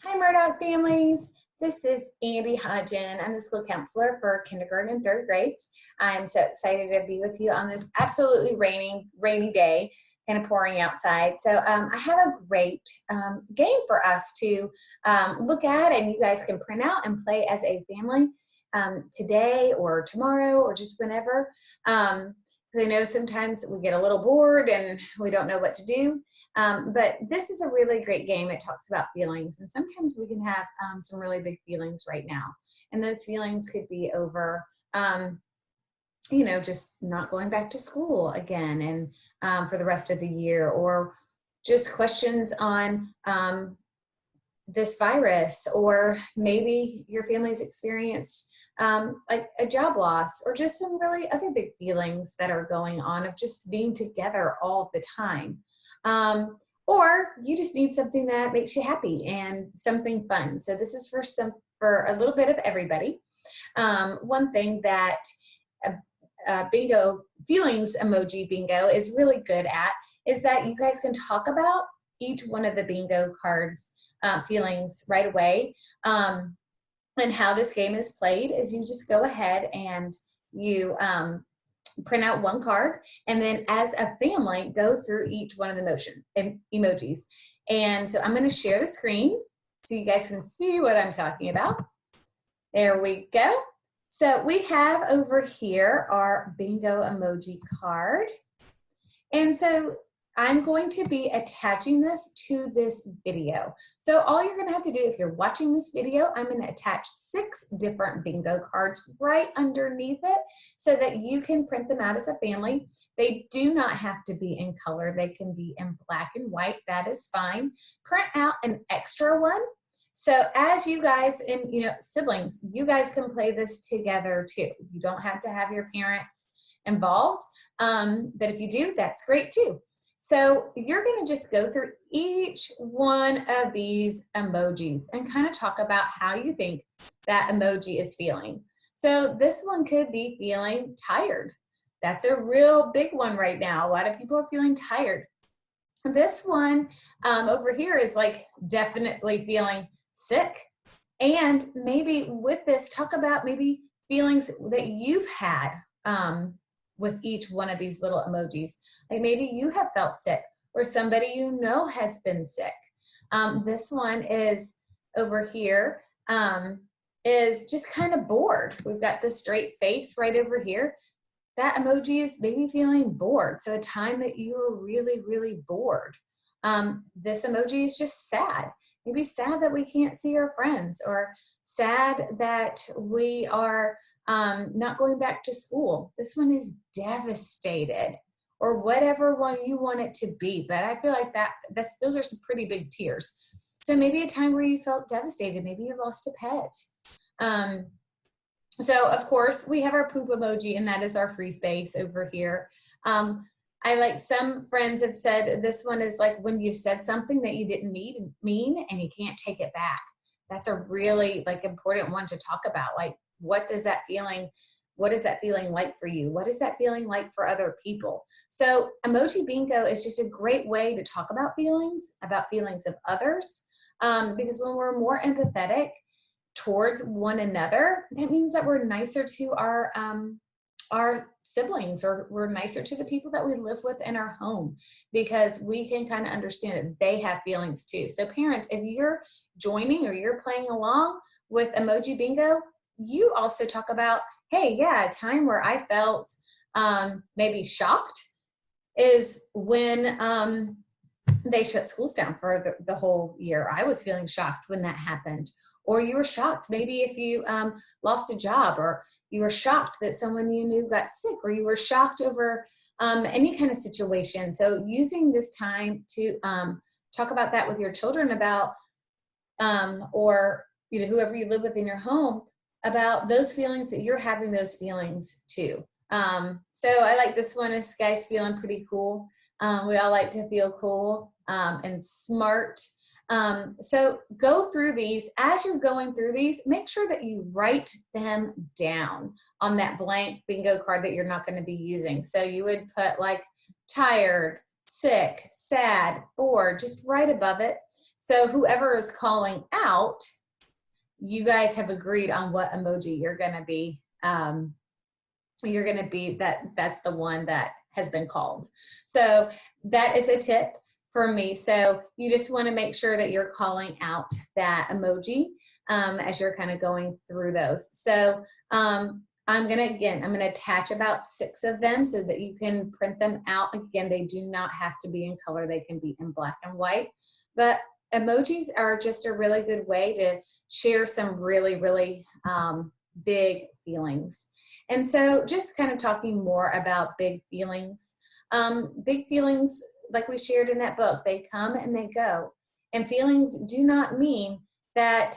Hi, Murdoch families. This is Andy Hodgen. I'm the school counselor for kindergarten and third grades. I'm so excited to be with you on this absolutely rainy day, kind of pouring outside. So I have a great game for us to look at, and you guys can print out and play as a family today or tomorrow or just whenever. Because I know sometimes we get a little bored and we don't know what to do. But this is a really great game. It talks about feelings, and sometimes we can have some really big feelings right now. And those feelings could be over, just not going back to school again and for the rest of the year, or just questions on this virus, or maybe your family's experienced like a job loss, or just some really other big feelings that are going on of just being together all the time. Or you just need something that makes you happy and something fun. So this is for a little bit of everybody. One thing that bingo feelings emoji bingo is really good at is that you guys can talk about each one of the bingo cards feelings right away. And how this game is played is you just go ahead and you print out one card, and then as a family go through each one of the emojis. And so I'm going to share the screen so you guys can see what I'm talking about. There we go. So we have over here our bingo emoji card, and so I'm going to be attaching this to this video. So all you're going to have to do, if you're watching this video, I'm going to attach 6 different bingo cards right underneath it so that you can print them out as a family. They do not have to be in color. They can be in black and white. That is fine. Print out an extra one. So as you guys and siblings, you guys can play this together too. You don't have to have your parents involved, but if you do, that's great too. So you're going to just go through each one of these emojis and kind of talk about how you think that emoji is feeling. So this one could be feeling tired. That's a real big one right now. A lot of people are feeling tired. This one over here is like definitely feeling sick. And maybe with this, talk about maybe feelings that you've had with each one of these little emojis. Like maybe you have felt sick, or somebody you know has been sick. This one is over here, is just kind of bored. We've got the straight face right over here. That emoji is maybe feeling bored. So a time that you were really, really bored. This emoji is just sad. Maybe sad that we can't see our friends, or sad that we are not going back to school. This one is devastated, or whatever one you want it to be. But I feel like those are some pretty big tears. So maybe a time where you felt devastated. Maybe you lost a pet. So of course we have our poop emoji, and that is our free space over here. Some friends have said this one is like when you said something that you didn't mean and you can't take it back. That's a really important one to talk about. Like, what is that feeling like for you? What is that feeling like for other people? So emoji bingo is just a great way to talk about feelings of others, because when we're more empathetic towards one another, that means that we're nicer to our siblings, or we're nicer to the people that we live with in our home, because we can kind of understand that they have feelings too. So parents, if you're joining or you're playing along with emoji bingo, you also talk about, hey, yeah, a time where I felt maybe shocked is when they shut schools down for the whole year. I was feeling shocked when that happened. Or you were shocked maybe if you lost a job, or you were shocked that someone you knew got sick, or you were shocked over any kind of situation. So using this time to talk about that with your children about, or whoever you live with in your home, about those feelings, that you're having those feelings too. So I like this one. This guy's feeling pretty cool. We all like to feel cool and smart. So go through these. As you're going through these, make sure that you write them down on that blank bingo card that you're not going to be using. So you would put like tired, sick, sad, bored, just right above it. So whoever is calling out, you guys have agreed on what emoji you're going to be. That's the one that has been called. So that is a tip for me. So you just want to make sure that you're calling out that emoji as you're kind of going through those. So I'm going to attach about 6 of them so that you can print them out. Again, they do not have to be in color. They can be in black and white. But emojis are just a really good way to share some really, really big feelings. And so just kind of talking more about big feelings. Big feelings, like we shared in that book, they come and they go. And feelings do not mean that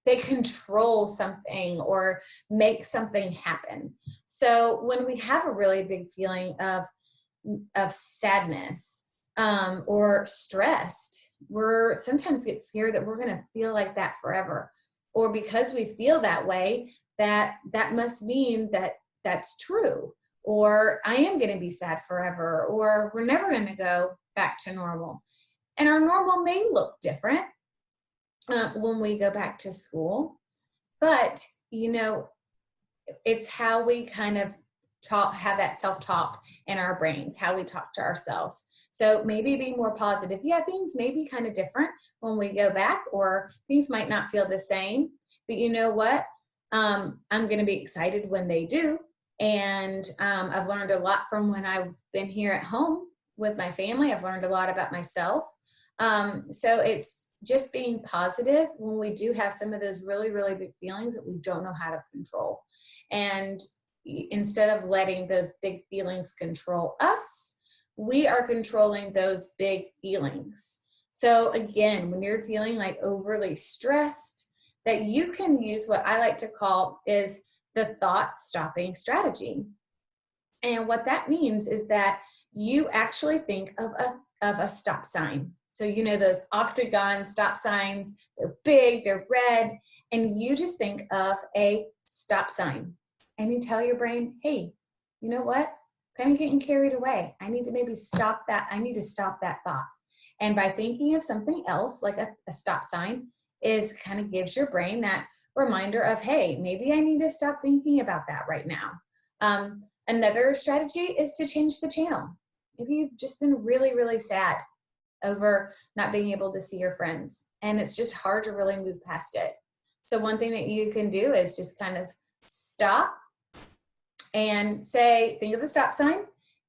they control something or make something happen. So when we have a really big feeling of sadness or stressed, we're sometimes get scared that we're going to feel like that forever. Or because we feel that way, that must mean that that's true. Or I am going to be sad forever, or we're never going to go back to normal. And our normal may look different when we go back to school, but it's how we kind of have that self-talk in our brains, how we talk to ourselves. So maybe be more positive. Yeah, things may be kind of different when we go back, or things might not feel the same, but you know what? I'm going to be excited when they do. And I've learned a lot from when I've been here at home with my family. I've learned a lot about myself. So it's just being positive when we do have some of those really, really big feelings that we don't know how to control. And instead of letting those big feelings control us, we are controlling those big feelings. So again, when you're feeling like overly stressed, that you can use what I like to call is the thought stopping strategy. And what that means is that you actually think of a stop sign. So those octagon stop signs, they're big, they're red, and you just think of a stop sign. And you tell your brain, hey, you know what? I'm kind of getting carried away. I need to maybe stop that. I need to stop that thought. And by thinking of something else, like a stop sign, is kind of gives your brain that reminder of, hey, maybe I need to stop thinking about that right now. Another strategy is to change the channel. Maybe you've just been really, really sad over not being able to see your friends, and it's just hard to really move past it. So one thing that you can do is just kind of stop and think of the stop sign,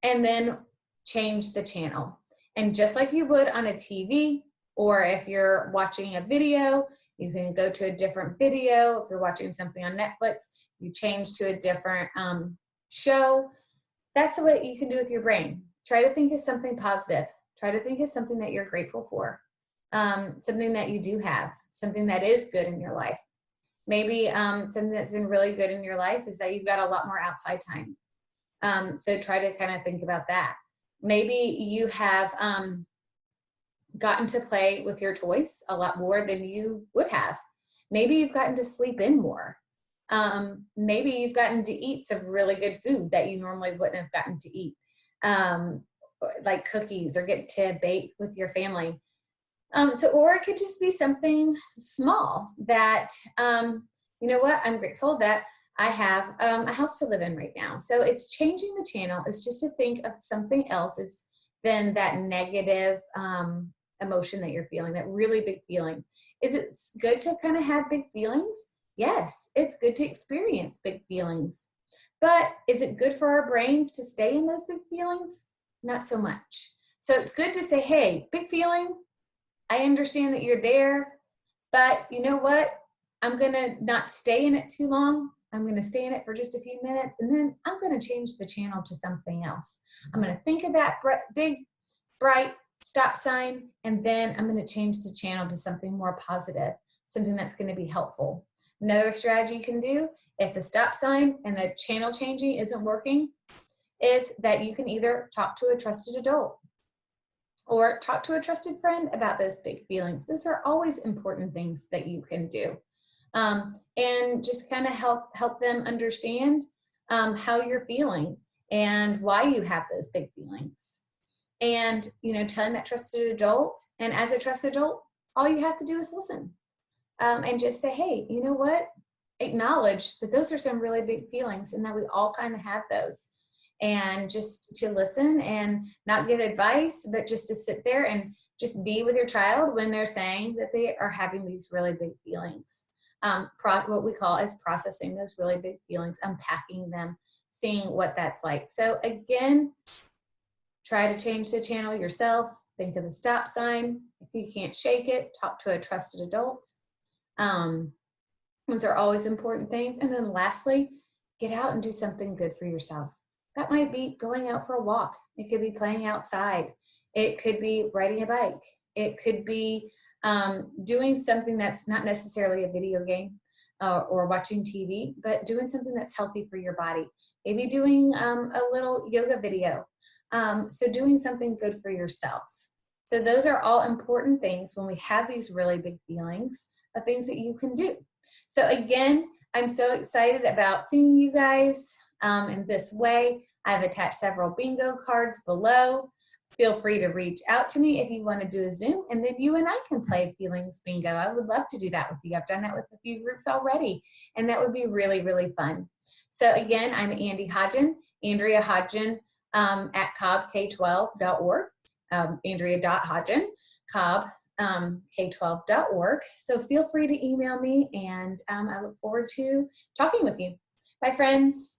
and then change the channel. And just like you would on a TV, or if you're watching a video, you can go to a different video. If you're watching something on Netflix, you change to a different show. That's what you can do with your brain. Try to think of something positive. Try to think of something that you're grateful for, something that you do have, something that is good in your life. Maybe something that's been really good in your life is that you've got a lot more outside time. So try to kind of think about that. Maybe you have gotten to play with your toys a lot more than you would have. Maybe you've gotten to sleep in more. Maybe you've gotten to eat some really good food that you normally wouldn't have gotten to eat, like cookies, or get to bake with your family. Or it could just be something small that, you know what, I'm grateful that I have a house to live in right now. So it's changing the channel. It's just to think of something else than that negative emotion that you're feeling, that really big feeling. Is it good to kind of have big feelings? Yes, it's good to experience big feelings. But is it good for our brains to stay in those big feelings? Not so much. So it's good to say, hey, big feeling, I understand that you're there, but you know what? I'm going to not stay in it too long. I'm going to stay in it for just a few minutes, and then I'm going to change the channel to something else. I'm going to think of that big, bright stop sign, and then I'm going to change the channel to something more positive, something that's going to be helpful. Another strategy you can do, if the stop sign and the channel changing isn't working, is that you can either talk to a trusted adult or talk to a trusted friend about those big feelings. Those are always important things that you can do. And just kind of help them understand how you're feeling and why you have those big feelings. And, telling that trusted adult, and as a trusted adult, all you have to do is listen, and just say, hey, you know what? Acknowledge that those are some really big feelings and that we all kind of have those. And just to listen and not give advice, but just to sit there and just be with your child when they're saying that they are having these really big feelings. What we call is processing those really big feelings, unpacking them, seeing what that's like. So again, try to change the channel yourself. Think of the stop sign. If you can't shake it, talk to a trusted adult. Those are always important things. And then lastly, get out and do something good for yourself. That might be going out for a walk. It could be playing outside. It could be riding a bike. It could be doing something that's not necessarily a video game or watching TV, but doing something that's healthy for your body. Maybe doing a little yoga video. So doing something good for yourself. So those are all important things when we have these really big feelings of things that you can do. So again, I'm so excited about seeing you guys in this way. I've attached several bingo cards below. Feel free to reach out to me if you want to do a Zoom, and then you and I can play feelings bingo. I would love to do that with you. I've done that with a few groups already, and that would be really, really fun. So again, I'm Andy Hodgen, Andrea Hodgen at cobbk12.org, Andrea.Hodgen, Cobb, k12.org. So feel free to email me, and I look forward to talking with you. Bye, friends.